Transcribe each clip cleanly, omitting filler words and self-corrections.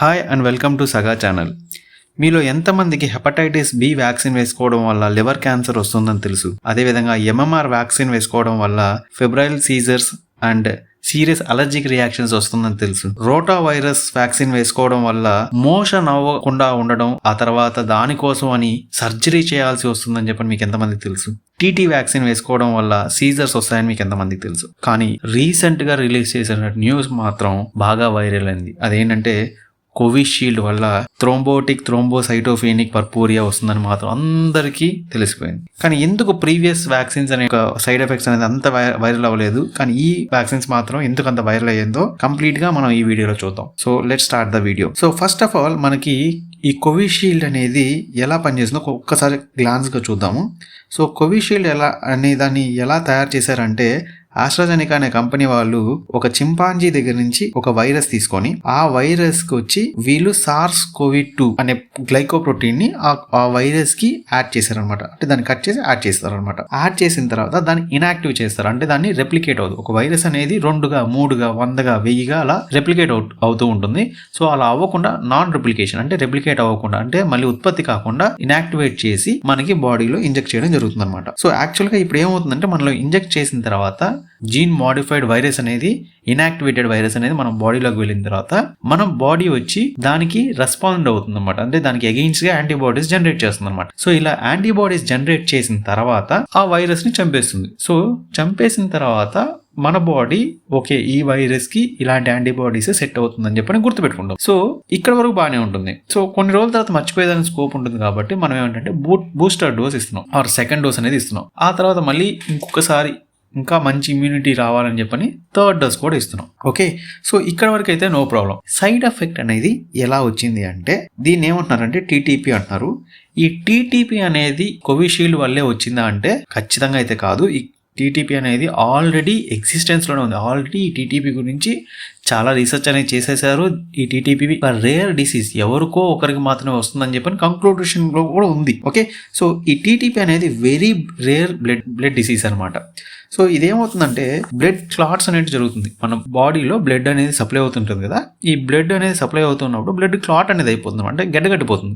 Hi and welcome to Saga channel. మీలో ఎంతమందికి hepatitis B vaccine వేసుకోవడం వల్ల లివర్ క్యాన్సర్ వస్తుందని తెలుసు? అదేవిధంగా ఎంఎంఆర్ వ్యాక్సిన్ వేసుకోవడం వల్ల febrile seizures and serious allergic reactions వస్తుందని తెలుసు? రోటా వైరస్ వ్యాక్సిన్ వేసుకోవడం వల్ల మోషన్ అవ్వకుండా ఉండడం, ఆ తర్వాత దానికోసం అని సర్జరీ చేయాల్సి వస్తుందని చెప్పని మీకు ఎంతమందికి తెలుసు? టీటీ వ్యాక్సిన్ వేసుకోవడం వల్ల సీజర్స్ వస్తాయని మీకు ఎంతమందికి తెలుసు? కానీ రీసెంట్ గా రిలీజ్ చేసిన న్యూస్ మాత్రం బాగా వైరల్ అయింది. అదేంటంటే కోవిషీల్డ్ వల్ల థ్రోంబోసైటోఫెనిక్ పర్పూరియా వస్తుందని మాత్రం అందరికీ తెలిసిపోయింది. కానీ ఎందుకు ప్రీవియస్ వ్యాక్సిన్స్ అనే సైడ్ ఎఫెక్ట్స్ అనేది అంత వైరల్ అవ్వలేదు, కానీ ఈ వ్యాక్సిన్స్ మాత్రం ఎందుకు అంత వైరల్ అయ్యిందో కంప్లీట్ గా మనం ఈ వీడియోలో చూద్దాం. So let's start the video. So first of all మనకి ఈ కోవిషీల్డ్ అనేది ఎలా పనిచేస్తుందో ఒక్కసారి గ్లాన్స్ గా చూద్దాము. సో కోవిషీల్డ్ దాన్ని ఎలా తయారు చేశారంటే, ఆస్ట్రాజెనికా అనే కంపెనీ వాళ్ళు ఒక చింపాంజీ దగ్గర నుంచి ఒక వైరస్ తీసుకొని ఆ వైరస్ కి వచ్చి వీళ్ళు SARS-CoV-2 అనే గ్లైకోప్రోటీన్ ని ఆ వైరస్ కి యాడ్ చేశారనమాట. అంటే దాన్ని కట్ చేసి యాడ్ చేస్తారనమాట. యాడ్ చేసిన తర్వాత దాన్ని ఇన్యాక్టివ్ చేస్తారు. అంటే దాన్ని రెప్లికేట్ అవుతుంది. ఒక వైరస్ అనేది 2గా 3గా 100గా 1000గా అలా రెప్లికేట్ అవుతూ ఉంటుంది. సో అలా అవ్వకుండా నాన్ రెప్లికేషన్ అంటే రెప్లికేట్ అవ్వకుండా అంటే మళ్ళీ ఉత్పత్తి కాకుండా ఇన్యాక్టివేట్ చేసి మనకి బాడీలో ఇంజెక్ట్ చేయడం జరుగుతుంది అనమాట. సో యాక్చువల్ గా ఇప్పుడు ఏమవుతుందంటే మనలో ఇంజెక్ట్ చేసిన తర్వాత జీన్ మోడిఫైడ్ వైరస్ అనేది, ఇన్యాక్టివేటెడ్ వైరస్ అనేది మన బాడీలోకి వెళ్ళిన తర్వాత మన బాడీ వచ్చి దానికి రెస్పాండ్ అవుతుంది అనమాట. అంటే దానికి అగెయిన్స్ట్ గా యాంటీబాడీస్ జనరేట్ చేస్తుంది అనమాట. సో ఇలా యాంటీబాడీస్ జనరేట్ చేసిన తర్వాత ఆ వైరస్ ని చంపేస్తుంది. సో చంపేసిన తర్వాత మన బాడీ ఓకే ఈ వైరస్ కి ఇలాంటి యాంటీబాడీస్ సెట్ అవుతుందని చెప్పని గుర్తుపెట్టుకుంటాం. సో ఇక్కడ వరకు బాగానే ఉంటుంది. సో కొన్ని రోజుల తర్వాత మర్చిపోయేదానికి స్కోప్ ఉంటుంది కాబట్టి మనం ఏమంటే బూస్టర్ డోస్ ఇస్తున్నాం ఆర్ సెకండ్ డోస్ అనేది ఇస్తున్నాం. ఆ తర్వాత మళ్ళీ ఇంకొకసారి ఇంకా మంచి ఇమ్యూనిటీ రావాలని చెప్పని థర్డ్ డోస్ కూడా ఇస్తున్నాం. ఓకే, సో ఇక్కడ వరకు అయితే నో ప్రాబ్లం. సైడ్ ఎఫెక్ట్ అనేది ఎలా వచ్చింది అంటే దీన్ని ఏమంటున్నారంటే టీటీపీ అంటున్నారు. ఈ టీటీపీ అనేది కోవిషీల్డ్ వల్లే వచ్చిందా అంటే ఖచ్చితంగా అయితే కాదు. ఈ టీటీపీ అనేది ఆల్రెడీ ఎగ్జిస్టెన్స్లోనే ఉంది. ఆల్రెడీ ఈ టీటీపీ గురించి చాలా రీసెర్చ్ అనేది చేసేసారు. ఈ టీటీపీ రేర్ డిసీజ్, ఎవరికో ఒకరికి మాత్రమే వస్తుందని చెప్పని కంక్లూషన్ లో కూడా ఉంది. ఓకే, సో ఈ టీటీపీ అనేది వెరీ రేర్ బ్లడ్ డిసీజ్ అనమాట. సో ఇదేమవుతుందంటే బ్లడ్ క్లాట్స్ అనేది జరుగుతుంది. మన బాడీలో బ్లడ్ అనేది సప్లై అవుతుంటుంది కదా, ఈ బ్లడ్ అనేది సప్లై అవుతున్నప్పుడు బ్లడ్ క్లాట్ అనేది అయిపోతుంది, అంటే గడ్డగట్టిపోతుంది.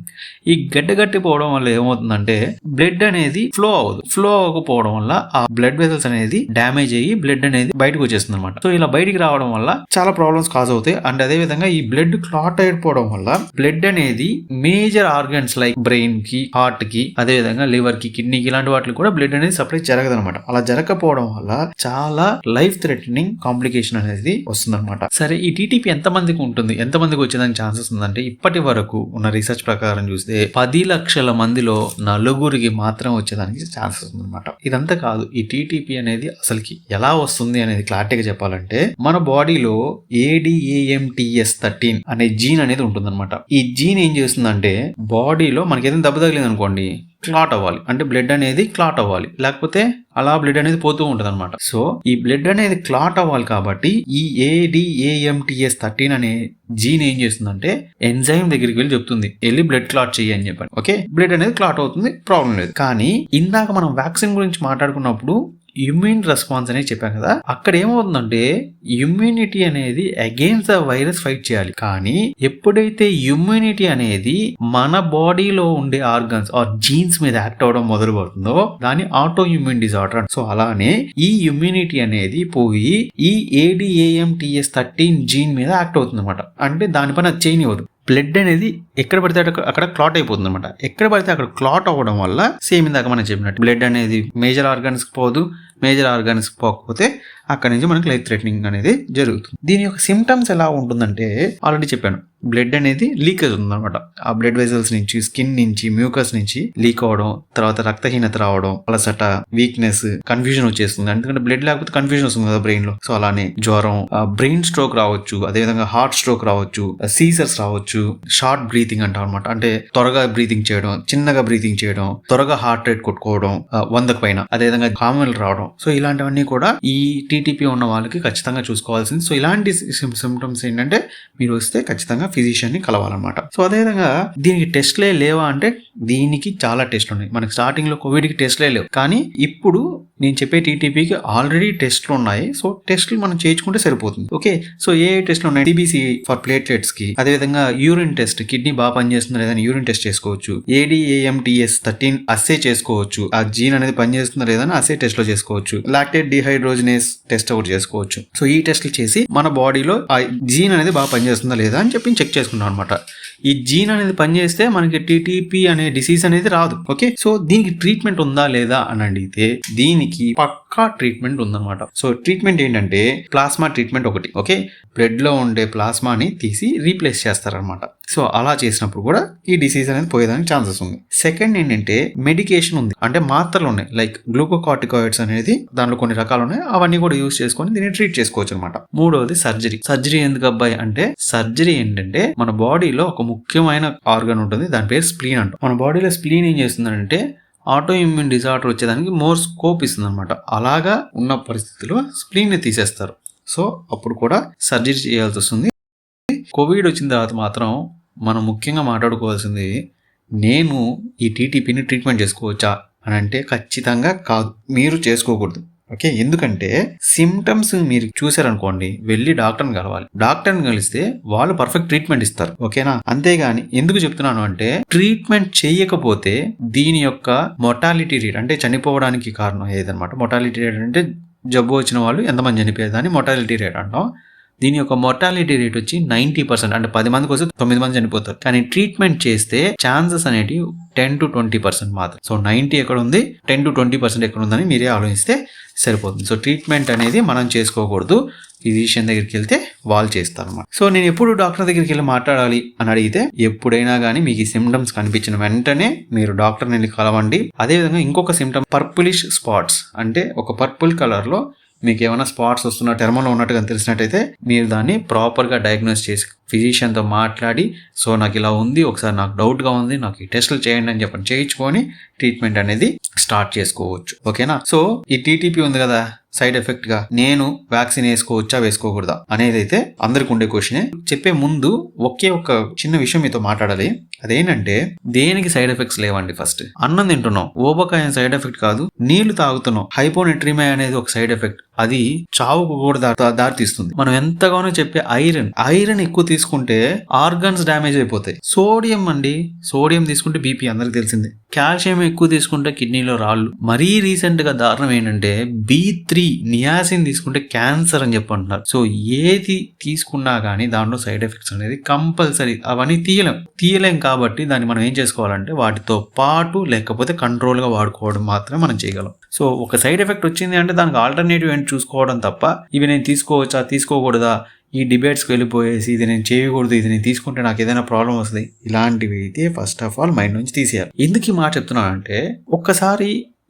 ఈ గడ్డగట్టిపోవడం వల్ల ఏమవుతుందంటే బ్లడ్ అనేది ఫ్లో అవ్వకపోవడం వల్ల ఆ బ్లడ్ వెసల్స్ అనేది డ్యామేజ్ అయ్యి బ్లడ్ అనేది బయటకు వచ్చేస్తుంది అనమాట. సో ఇలా బయటికి రావడం వల్ల చాలా ప్రాబ్లమ్స్ కాజ్ అవుతాయి. అండ్ అదే విధంగా ఈ బ్లడ్ క్లాట్ అయిపోవడం వల్ల బ్లడ్ అనేది మేజర్ ఆర్గన్స్ లైక్ బ్రెయిన్ కి, హార్ట్ కి, అదే విధంగా లివర్ కి, కిడ్నీకి ఇలాంటి వాటికి కూడా బ్లడ్ అనేది సప్లై జరగదు అనమాట. అలా జరగకపోవడం వల్ల చాలా లైఫ్ థ్రెటనింగ్ కాంప్లికేషన్ అనేది వస్తుంది అనమాట. సరే, ఈ టీటీపీ ఎంతమందికి ఉంటుంది, ఎంతమందికి వచ్చేదానికి ఛాన్సెస్ ఉందంటే ఇప్పటి వరకు ఉన్న రీసెర్చ్ ప్రకారం చూస్తే 10 లక్షల మందిలో 4 మాత్రం వచ్చేదానికి ఛాన్సెస్ ఉందన్నమాట. ఇదంతా కాదు, ఈ టీటీపీ అనేది అసలుకి ఎలా వస్తుంది అనేది క్లారిటీగా చెప్పాలంటే మన బాడీలో ADAMTS13 అనే జీన్ అనేది ఉంటుందన్నమాట. ఈ జీన్ ఏం చేస్తుందంటే బాడీలో మనకి ఏదైనా దెబ్బ తగిలింది అనుకోండి, క్లాట్ అవ్వాలి అంటే బ్లడ్ అనేది క్లాట్ అవ్వాలి, లేకపోతే అలా బ్లడ్ అనేది పోతూ ఉంటుంది అనమాట. సో ఈ బ్లడ్ అనేది క్లాట్ అవ్వాలి కాబట్టి ఈ ADAMTS13 అనే జీన్ ఏం చేస్తుందంటే ఎంజైమ్ దగ్గరికి వెళ్ళి చెప్తుంది, వెళ్ళి బ్లడ్ క్లాట్ చెయ్యి అని చెప్పాను. ఓకే, బ్లడ్ అనేది క్లాట్ అవుతుంది, ప్రాబ్లం లేదు. కానీ ఇందాక మనం వ్యాక్సిన్ గురించి మాట్లాడుకున్నప్పుడు ఇమ్యూన్ రెస్పాన్స్ అనేది చెప్పాం కదా, అక్కడ ఏమవుతుందంటే ఇమ్యూనిటీ అనేది అగైన్స్ ద వైరస్ ఫైట్ చేయాలి. కానీ ఎప్పుడైతే ఇమ్యూనిటీ అనేది మన బాడీలో ఉండే ఆర్గన్స్ ఆర్ జీన్స్ మీద యాక్ట్ అవడం మొదలు పెడుతుందో దాన్ని ఆటో ఇమ్యూన్ డిజార్డర్. సో అలానే ఈ ఇమ్యూనిటీ అనేది పోయి ఈ ADAMTS13 జీన్ మీద యాక్ట్ అవుతుంది అనమాట. అంటే దానిపైన చేయనివ్వదు. బ్లడ్ అనేది ఎక్కడ పడితే అక్కడ క్లాట్ అయిపోతుంది అనమాట. ఎక్కడ పడితే అక్కడ క్లాట్ అవ్వడం వల్ల సేమ్ ఇందాక మనం చెప్పినట్టు బ్లడ్ అనేది మేజర్ ఆర్గాన్స్ పోదు, మేజర్ ఆర్గాన్స్ పోకపోతే అక్కడ నుంచి మనకి లైఫ్ థ్రెటనింగ్ అనేది జరుగుతుంది. దీని యొక్క సిమ్టమ్స్ ఎలా ఉంటుందంటే ఆల్రెడీ చెప్పాను, బ్లడ్ అనేది లీకేజ్ ఉందన్నమాట. ఆ బ్లడ్ వెజల్స్ నుంచి, స్కిన్ నుంచి, మ్యూకస్ నుంచి లీక్ అవడం, తర్వాత రక్తహీనత రావడం, అలసట, వీక్నెస్, కన్ఫ్యూజన్ వచ్చేస్తుంది. ఎందుకంటే బ్లడ్ లేకపోతే కన్ఫ్యూజన్ వస్తుంది కదా బ్రెయిన్ లో. సో అలానే జ్వరం, బ్రెయిన్ స్ట్రోక్ రావచ్చు, అదేవిధంగా హార్ట్ స్ట్రోక్ రావచ్చు, సీజర్స్ రావచ్చు, షార్ట్ బ్రీతింగ్ అంటాం అనమాట. అంటే త్వరగా బ్రీతింగ్ చేయడం, చిన్నగా బ్రీతింగ్ చేయడం, త్వరగా హార్ట్ రేట్ కొట్టుకోవడం 100కు పైన, అదేవిధంగా కామెల్ రావడం. సో ఇలాంటివన్నీ కూడా ఈ టీటీపీ ఉన్న వాళ్ళకి ఖచ్చితంగా చూసుకోవాల్సింది. సో ఇలాంటి సిమ్టమ్స్ ఏంటంటే మీరు వస్తే ఖచ్చితంగా ఫిజిషియన్ ని కలవాలన్నమాట. సో అదేవిధంగా దీనికి టెస్ట్లే లేవా అంటే దీనికి చాలా టెస్ట్లు ఉన్నాయి. మనకి స్టార్టింగ్ లో కోవిడ్కి టెస్ట్లే లేవు, కానీ ఇప్పుడు నేను చెప్పే టీటీపీకి ఆల్రెడీ టెస్ట్లు ఉన్నాయి. సో టెస్ట్లు మనం చేయించుకుంటే సరిపోతుంది. ఓకే, సో ఏ టెస్ట్లు ఉన్నాయి? టీబీసీ ఫర్ ప్లేట్లెట్స్ కి, అదేవిధంగా యూరిన్ టెస్ట్, కిడ్నీ బాగా పనిచేస్తుందా లేదా యూరిన్ టెస్ట్ చేసుకోవచ్చు. ADAMTS 13 అస్సే చేసుకోవచ్చు, ఆ జీన్ అనేది పనిచేస్తుందా లేదా అస్సే టెస్ట్ లో చేసుకోవచ్చు. లాక్టేట్ డిహైడ్రోజినేస్ టెస్ట్ ఒకటి చేసుకోవచ్చు. సో ఈ టెస్ట్లు చేసి మన బాడీలో ఆ జీన్ అనేది బాగా పనిచేస్తుందా లేదా అని చెప్పి చెక్ చేసుకుంటాం అనమాట. ఈ జీన్ అనేది పనిచేస్తే మనకి టీటీపీ అనే డిసీజ్ అనేది రాదు. ఓకే, సో దీనికి ట్రీట్మెంట్ ఉందా లేదా అని అడిగితే దీనికి పక్కా ట్రీట్మెంట్ ఉందన్నమాట. సో ట్రీట్మెంట్ ఏంటంటే ప్లాస్మా ట్రీట్మెంట్ ఒకటి. ఓకే, బ్లడ్ లో ఉండే ప్లాస్మాని తీసి రీప్లేస్ చేస్తారనమాట. సో అలా చేసినప్పుడు కూడా ఈ డిసీజ్ అనేది పోయేదానికి ఛాన్సెస్ ఉంది. సెకండ్ ఏంటంటే మెడికేషన్ ఉంది, అంటే మాత్రలు ఉన్నాయి, లైక్ గ్లూకోకార్టికాయిడ్స్ అనేది దాంట్లో కొన్ని రకాలు ఉన్నాయి, అవన్నీ కూడా యూజ్ చేసుకొని దీన్ని ట్రీట్ చేసుకోవచ్చు అనమాట. మూడవది సర్జరీ. సర్జరీ ఎందుకు అబ్బాయి అంటే సర్జరీ ఏంటంటే మన బాడీలో ఒక ముఖ్యమైన ఆర్గన్ ఉంటుంది, దాని పేరు స్ప్లీన్ అంటాం. మన బాడీలో స్ప్లీన్ ఏం చేస్తుందంటే ఆటో ఇమ్యూన్ డిజార్డర్ వచ్చేదానికి మోర్ స్కోప్ ఇస్తుంది అనమాట. అలాగా ఉన్న పరిస్థితుల్లో స్ప్లీన్ ని తీసేస్తారు. సో అప్పుడు కూడా సర్జరీ చేయాల్సి వస్తుంది. కోవిడ్ వచ్చిన తర్వాత మాత్రం మనం ముఖ్యంగా మాట్లాడుకోవాల్సింది, నేను ఈ టీటీపీని ట్రీట్మెంట్ చేసుకోవచ్చా అని అంటే ఖచ్చితంగా కాదు, మీరు చేసుకోకూడదు. ఓకే, ఎందుకంటే సిమ్టమ్స్ మీరు చూసారనుకోండి, వెళ్ళి డాక్టర్ని కలవాలి. డాక్టర్ని కలిస్తే వాళ్ళు పర్ఫెక్ట్ ట్రీట్మెంట్ ఇస్తారు. ఓకేనా? అంతేగాని ఎందుకు చెప్తున్నాను అంటే ట్రీట్మెంట్ చేయకపోతే దీని యొక్క మొర్టాలిటీ రేట్, అంటే చనిపోవడానికి కారణం ఏదన్నమాట. మొర్టాలిటీ రేట్ అంటే జబ్బు వచ్చిన వాళ్ళు ఎంతమంది చనిపోయేదాన్ని మొర్టాలిటీ రేట్ అంటాం. దీని యొక్క మొర్టాలిటీ రేట్ వచ్చి 90%, అంటే 10 మందికి వస్తే 9 మంది చనిపోతారు. కానీ ట్రీట్మెంట్ చేస్తే ఛాన్సెస్ అనేవి 10 to 20% మాత్రం. సో 90 ఎక్కడ ఉంది, 10 to 20% ఎక్కడ ఉందని మీరే ఆలోచిస్తే సరిపోతుంది. సో ట్రీట్మెంట్ అనేది మనం చేసుకోకూడదు, ఫిజిషియన్ దగ్గరికి వెళ్తే వాళ్ళు చేస్తారు అన్నమాట. సో నేను ఎప్పుడు డాక్టర్ దగ్గరికి వెళ్ళి మాట్లాడాలి అని అడిగితే, ఎప్పుడైనా కానీ మీకు ఈ సిమ్టమ్స్ కనిపించిన వెంటనే మీరు డాక్టర్ని వెళ్ళి కలవండి. అదేవిధంగా ఇంకొక సిమ్టమ్ పర్పులిష్ స్పాట్స్, అంటే ఒక పర్పుల్ కలర్ లో మీకు ఏమైనా స్పాట్స్ వస్తున్న టెర్మలో ఉన్నట్టుగా తెలిసినట్టయితే మీరు దాన్ని ప్రాపర్గా డయాగ్నోస్ చేసి ఫిజిషియన్తో మాట్లాడి, సో నాకు ఇలా ఉంది, ఒకసారి నాకు డౌట్గా ఉంది, నాకు ఈ టెస్టులు చేయండి అని చెప్పని చేయించుకొని ట్రీట్మెంట్ అనేది స్టార్ట్ చేసుకోవచ్చు. ఓకేనా? సో ఈ టీటీపీ ఉంది కదా, సైడ్ ఎఫెక్ట్ గా నేను వ్యాక్సిన్ వేసుకోవచ్చా వేసుకోకూడదా అనేది అయితే అందరికి ఉండే క్వశ్చనే. చెప్పే ముందు ఒకే ఒక చిన్న విషయం మీతో మాట్లాడాలి. అదేంటంటే దేనికి సైడ్ ఎఫెక్ట్స్ లేవండి. ఫస్ట్ అన్నం తింటున్నాం, ఓబకాయ సైడ్ ఎఫెక్ట్ కాదు. నీళ్లు తాగుతున్నాం, హైపోనెట్రిమియా అనేది ఒక సైడ్ ఎఫెక్ట్, అది చావుకు కూడా దారితీస్తుంది. మనం ఎంతగానో చెప్పే ఐరన్ ఎక్కువ తీసుకుంటే ఆర్గన్స్ డ్యామేజ్ అయిపోతాయి. సోడియం అండి, సోడియం తీసుకుంటే బీపీ అందరికి తెలిసిందే. కాల్షియం ఎక్కువ తీసుకుంటే కిడ్నీలో రాళ్ళు. మరీ రీసెంట్ గా దారుణం ఏంటంటే B3 నియాసిన్ తీసుకుంటే క్యాన్సర్ అని చెప్పంటున్నారు. సో ఏది తీసుకున్నా కానీ దాంట్లో సైడ్ ఎఫెక్ట్స్ అనేది కంపల్సరీ. అవన్నీ తీయలేం కాబట్టి దాన్ని మనం ఏం చేసుకోవాలంటే వాటితో పాటు లేకపోతే కంట్రోల్ గా వాడుకోవడం మాత్రమే మనం చేయగలం. సో ఒక సైడ్ ఎఫెక్ట్ వచ్చింది అంటే దానికి ఆల్టర్నేటివ్ ఏంటి చూసుకోవడం తప్ప, ఇవి నేను తీసుకోవచ్చా తీసుకోకూడదా ఈ డిబేట్స్కి వెళ్ళిపోయేసి ఇది నేను చేయకూడదు, ఇది నేను తీసుకుంటే నాకు ఏదైనా ప్రాబ్లం వస్తుంది, ఇలాంటివి అయితే ఫస్ట్ ఆఫ్ ఆల్ మైండ్ నుంచి తీసేయాలి. ఎందుకు ఈ మాట చెప్తున్నానంటే ఒక్కసారి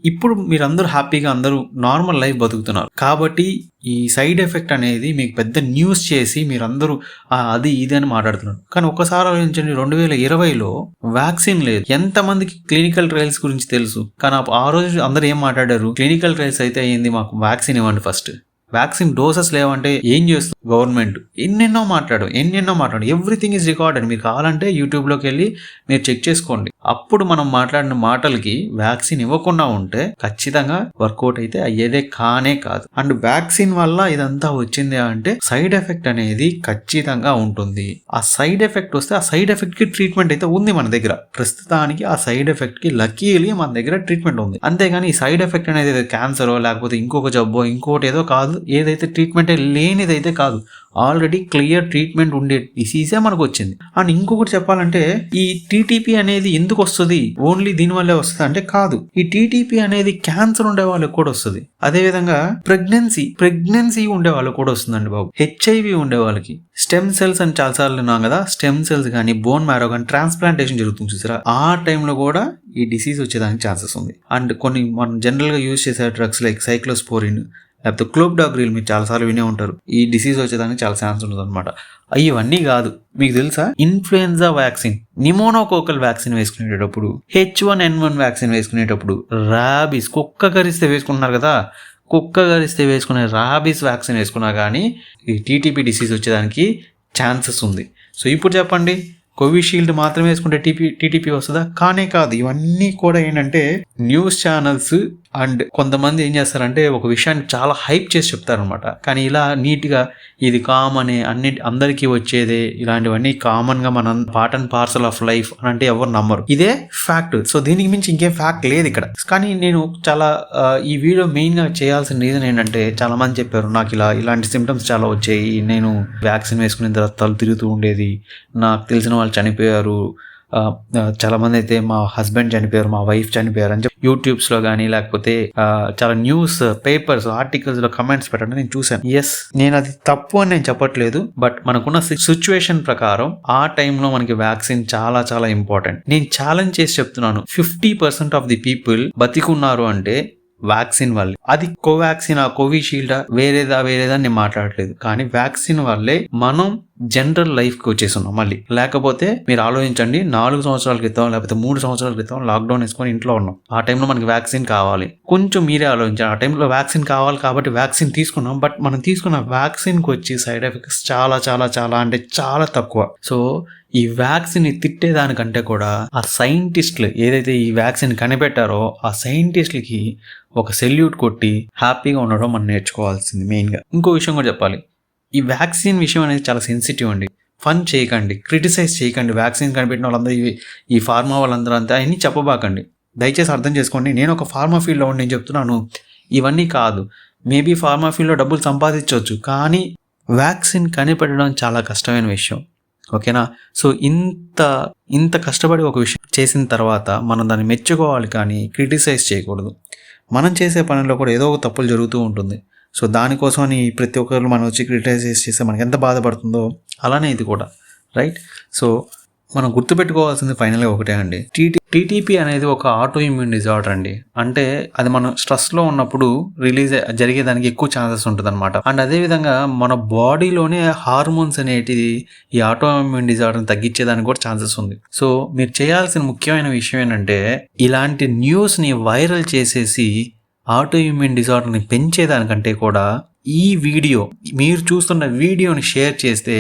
ఇప్పుడు మీరందరూ హ్యాపీగా అందరూ నార్మల్ లైఫ్ బతుకుతున్నారు కాబట్టి ఈ సైడ్ ఎఫెక్ట్ అనేది మీకు పెద్ద న్యూస్ చేసి మీరందరూ అది ఇది అని మాట్లాడుతున్నారు. కానీ ఒకసారి ఆలోచించండి, 2020లో వ్యాక్సిన్ లేదు. ఎంతమందికి క్లినికల్ ట్రయల్స్ గురించి తెలుసు? కానీ ఆ రోజు అందరూ ఏం మాట్లాడారు? క్లినికల్ ట్రయల్స్ అయితే అయ్యింది, మాకు వ్యాక్సిన్ ఇవ్వండి ఫస్ట్. వ్యాక్సిన్ డోసెస్ లేవంటే ఏం చేస్తుంది గవర్నమెంట్? ఎన్నెన్నో మాట్లాడు, ఎవ్రీథింగ్ ఈజ్ రికార్డెడ్. మీరు కావాలంటే యూట్యూబ్లోకి వెళ్ళి మీరు చెక్ చేసుకోండి. అప్పుడు మనం మాట్లాడిన మాటలకి వ్యాక్సిన్ ఇవ్వకుండా ఉంటే ఖచ్చితంగా వర్కౌట్ అయితే అయ్యేదే కానే కాదు. అండ్ వ్యాక్సిన్ వల్ల ఇదంతా వచ్చింది అంటే సైడ్ ఎఫెక్ట్ అనేది ఖచ్చితంగా ఉంటుంది. ఆ సైడ్ ఎఫెక్ట్ వస్తే ఆ సైడ్ ఎఫెక్ట్ కి ట్రీట్మెంట్ అయితే ఉంది మన దగ్గర. ప్రస్తుతానికి ఆ సైడ్ ఎఫెక్ట్ కి లక్కీలీ మన దగ్గర ట్రీట్మెంట్ ఉంది. అంతేగాని ఈ సైడ్ ఎఫెక్ట్ అనేది క్యాన్సరో లేకపోతే ఇంకొక జబ్బో ఇంకోటి ఏదో కాదు, ఏదైతే ట్రీట్మెంట్ లేనిదైతే కాదు. ఆల్రెడీ క్లియర్ ట్రీట్మెంట్ ఉండే డిసీజే మనకు వచ్చింది. అండ్ ఇంకొకటి చెప్పాలంటే ఈ టీటీపీ అనేది ఎందుకు వస్తుంది? ఓన్లీ దీనివల్లే వస్తుంది అంటే కాదు. ఈ టీటీపీ అనేది క్యాన్సర్ ఉండే వాళ్ళకి కూడా వస్తుంది. అదేవిధంగా ప్రెగ్నెన్సీ ఉండే వాళ్ళకి కూడా వస్తుందండి బాబు. HIV ఉండే వాళ్ళకి స్టెమ్ సెల్స్ అని చాలాసార్లు విన్నాం కదా, స్టెమ్ సెల్స్ కానీ బోన్ మ్యారో కానీ ట్రాన్స్ప్లాంటేషన్ జరుగుతుంది చూసారా, ఆ టైంలో కూడా ఈ డిసీజ్ వచ్చేదానికి ఛాన్సెస్ ఉంది. అండ్ కొన్ని మనం జనరల్ గా యూజ్ చేసే డ్రగ్స్ లైక్ సైక్లోస్పోరిన్ లేకపోతే క్లోప్డాగ్రిల్ మీరు చాలాసార్లు వినే ఉంటారు, ఈ డిసీజ్ వచ్చేదానికి చాలా ఛాన్స్ ఉంటుంది అనమాట. ఇవన్నీ కాదు, మీకు తెలుసా ఇన్ఫ్లుయెన్జా వ్యాక్సిన్, నిమోనోకోకల్ వ్యాక్సిన్ వేసుకునేటప్పుడు, H1N1 వ్యాక్సిన్ వేసుకునేటప్పుడు, రాబీస్ కుక్క కరిస్తే వేసుకుంటున్నారు కదా, కుక్క కరిస్తే వేసుకునే రాబీస్ వ్యాక్సిన్ వేసుకున్నా కానీ ఈ టీటీపీ డిసీజ్ వచ్చేదానికి ఛాన్సెస్ ఉంది. సో ఇప్పుడు చెప్పండి, కోవిషీల్డ్ మాత్రమే వేసుకుంటే టీటీపీ వస్తుందా? కానే కాదు. ఇవన్నీ కూడా ఏంటంటే న్యూస్ ఛానల్స్ అండ్ కొంతమంది ఏం చేస్తారంటే ఒక విషయాన్ని చాలా హైప్ చేసి చెప్తారనమాట. కానీ ఇలా నీట్గా ఇది కామనే, అందరికీ వచ్చేదే, ఇలాంటివన్నీ కామన్గా మనం part and parcel of life అని అంటే ఎవరు నమ్మరు. ఇదే ఫ్యాక్ట్. సో దీనికి మించి ఇంకేం ఫ్యాక్ట్ లేదు ఇక్కడ. కానీ నేను చాలా ఈ వీడియో మెయిన్గా చేయాల్సిన రీజన్ ఏంటంటే చాలా మంది చెప్పారు నాకు ఇలాంటి సిమ్టమ్స్ చాలా వచ్చాయి, నేను వ్యాక్సిన్ వేసుకున్న తర్వాత తల తిరుగుతూ ఉండేది, నాకు తెలిసిన వాళ్ళు చనిపోయారు, చాలా మంది అయితే మా హస్బెండ్ చనిపోయారు, మా వైఫ్ చనిపోయారు అని చెప్పి యూట్యూబ్స్లో కానీ లేకపోతే చాలా న్యూస్ పేపర్స్ ఆర్టికల్స్లో కమెంట్స్ పెట్టడం నేను చూశాను. ఎస్, నేను అది తప్పు అని నేను చెప్పట్లేదు. బట్ మనకున్న సిచ్యువేషన్ ప్రకారం ఆ టైంలో మనకి వ్యాక్సిన్ చాలా చాలా ఇంపార్టెంట్. నేను ఛాలెంజ్ చేసి చెప్తున్నాను, 50% ఆఫ్ ది పీపుల్ బతికున్నారు అంటే వ్యాక్సిన్ వల్లే. అది కోవాక్సిన్ కోవిషీల్డా వేరేదా నేను మాట్లాడలేదు. కానీ వ్యాక్సిన్ వల్లే మనం జనరల్ లైఫ్కి వచ్చేస్తున్నాం మళ్ళీ. లేకపోతే మీరు ఆలోచించండి, 4 సంవత్సరాల క్రితం లేకపోతే 3 సంవత్సరాల క్రితం లాక్డౌన్ వేసుకొని ఇంట్లో ఉన్నాం. ఆ టైంలో మనకి వ్యాక్సిన్ కావాలి. కొంచెం మీరే ఆలోచించండి, ఆ టైంలో వ్యాక్సిన్ కావాలి కాబట్టి వ్యాక్సిన్ తీసుకున్నాం. బట్ మనం తీసుకున్న వ్యాక్సిన్కి వచ్చి సైడ్ ఎఫెక్ట్స్ చాలా చాలా చాలా అంటే చాలా తక్కువ. సో ఈ వ్యాక్సిన్ తిట్టేదానికంటే కూడా ఆ సైంటిస్టులు ఏదైతే ఈ వ్యాక్సిన్ కనిపెట్టారో ఆ సైంటిస్టులకి ఒక సెల్యూట్ కొట్టి హ్యాపీగా ఉండడం మనం నేర్చుకోవాల్సింది మెయిన్గా. ఇంకో విషయం కూడా చెప్పాలి, ఈ వ్యాక్సిన్ విషయం అనేది చాలా సెన్సిటివ్ అండి. ఫన్ చేయకండి, క్రిటిసైజ్ చేయకండి. వ్యాక్సిన్ కనిపెట్టిన వాళ్ళందరూ ఈ ఫార్మా వాళ్ళందరూ అంతా అవన్నీ చెప్పబాకండి. దయచేసి అర్థం చేసుకోండి, నేను ఒక ఫార్మా ఫీల్డ్లో ఉండి నేను చెప్తున్నాను ఇవన్నీ కాదు. మేబీ ఫార్మా ఫీల్డ్లో డబ్బులు సంపాదించవచ్చు, కానీ వ్యాక్సిన్ కనిపెట్టడం చాలా కష్టమైన విషయం. ఓకేనా? సో ఇంత కష్టపడి ఒక విషయం చేసిన తర్వాత మనం దాన్ని మెచ్చుకోవాలి కానీ క్రిటిసైజ్ చేయకూడదు. మనం చేసే పనుల్లో కూడా ఏదో ఒక తప్పులు జరుగుతూ ఉంటుంది. సో దానికోసమని ప్రతి ఒక్కరు మనం వచ్చి క్రిటిసైజ్ చేస్తే మనకి ఎంత బాధపడుతుందో అలానే ఇది కూడా, రైట్? సో మనం గుర్తుపెట్టుకోవాల్సింది ఫైనల్గా ఒకటే అండి, టీటీపీ అనేది ఒక ఆటో ఇమ్యూన్ డిజార్డర్ అండి. అంటే అది మనం స్ట్రెస్లో ఉన్నప్పుడు జరిగేదానికి ఎక్కువ ఛాన్సెస్ ఉంటుంది అనమాట. అండ్ అదేవిధంగా మన బాడీలోనే హార్మోన్స్ అనేటిది ఈ ఆటో ఇమ్యూన్ డిజార్డర్ని తగ్గించేదానికి కూడా ఛాన్సెస్ ఉంది. సో మీరు చేయాల్సిన ముఖ్యమైన విషయం ఏంటంటే ఇలాంటి న్యూస్ని వైరల్ చేసేసి ఆటో ఇమ్యూన్ డిజార్డర్ని పెంచేదానికంటే కూడా ఈ వీడియో, మీరు చూస్తున్న వీడియోని షేర్ చేస్తే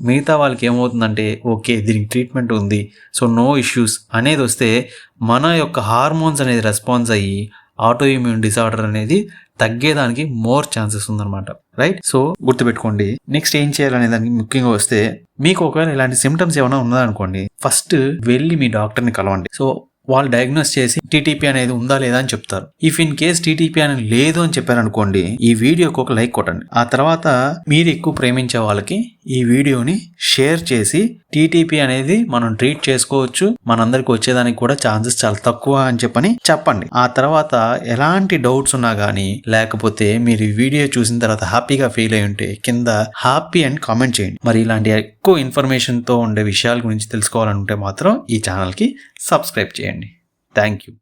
మిగతా వాళ్ళకి ఏమవుతుందంటే ఓకే దీనికి ట్రీట్మెంట్ ఉంది, సో నో ఇష్యూస్ అనేది వస్తే మన యొక్క హార్మోన్స్ అనేది రెస్పాన్స్ అయ్యి ఆటో ఇమ్యూన్ డిసార్డర్ అనేది తగ్గేదానికి మోర్ ఛాన్సెస్ ఉందన్నమాట, రైట్? సో గుర్తుపెట్టుకోండి. నెక్స్ట్ ఏం చేయాలనే దానికి ముఖ్యంగా వస్తే, మీకు ఒకవేళ ఇలాంటి సిమ్టమ్స్ ఏమైనా ఉన్నదనుకోండి, ఫస్ట్ వెళ్ళి మీ డాక్టర్ని కలవండి. సో వాళ్ళు డయాగ్నోస్ చేసి టీటీపీ అనేది ఉందా లేదా అని చెప్తారు. ఇఫ్ ఇన్ కేస్ టీటీపీ అనేది లేదు అని చెప్పారనుకోండి, ఈ వీడియోకి ఒక లైక్ కొట్టండి. ఆ తర్వాత మీరు ఎక్కువ ప్రేమించే వాళ్ళకి ఈ వీడియోని షేర్ చేసి టీటీపీ అనేది మనం ట్రీట్ చేసుకోవచ్చు, మనందరికి వచ్చేదానికి కూడా ఛాన్సెస్ చాలా తక్కువ అని చెప్పండి. ఆ తర్వాత ఎలాంటి డౌట్స్ ఉన్నా కానీ లేకపోతే మీరు ఈ వీడియో చూసిన తర్వాత హ్యాపీగా ఫీల్ అయి ఉంటే కింద హ్యాపీ అని కామెంట్ చేయండి. మరి ఇలాంటి ఎక్కువ ఇన్ఫర్మేషన్తో ఉండే విషయాల గురించి తెలుసుకోవాలనుకుంటే మాత్రం ఈ ఛానల్కి సబ్స్క్రైబ్ చేయండి. Thank you.